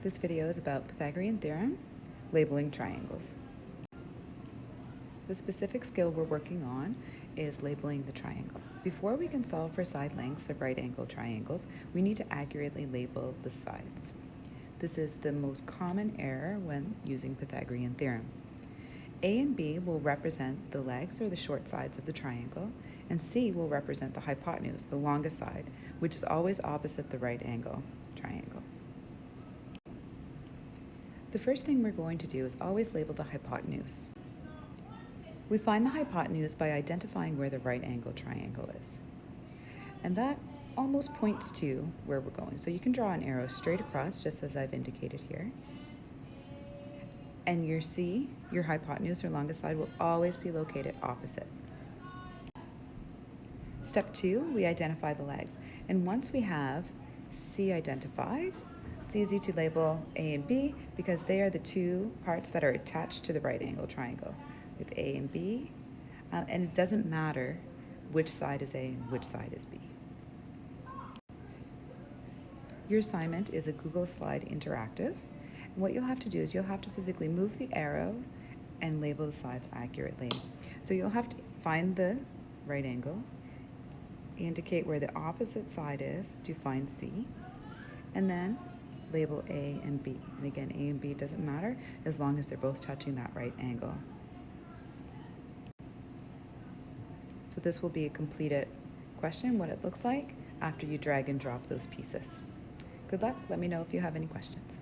This video is about Pythagorean theorem, labeling triangles. The specific skill we're working on is labeling the triangle. Before we can solve for side lengths of right-angled triangles, we need to accurately label the sides. This is the most common error when using Pythagorean theorem. A and B will represent the legs or the short sides of the triangle, and C will represent the hypotenuse, the longest side, which is always opposite the right angle triangle. The first thing we're going to do is always label the hypotenuse. We find the hypotenuse by identifying where the right angle triangle is. And that almost points to where we're going. So you can draw an arrow straight across, just as I've indicated here. And your C, your hypotenuse or longest side, will always be located opposite. Step 2, we identify the legs. And once we have C identified, it's easy to label A and B because they are the two parts that are attached to the right angle triangle. We have A and B, and it doesn't matter which side is A and which side is B. Your assignment is a Google Slide interactive. And what you'll have to do is you'll have to physically move the arrow and label the sides accurately. So you'll have to find the right angle, indicate where the opposite side is to find C, and then label A and B. And again, A and B doesn't matter as long as they're both touching that right angle. So this will be a completed question, what it looks like after you drag and drop those pieces. Good luck. Let me know if you have any questions.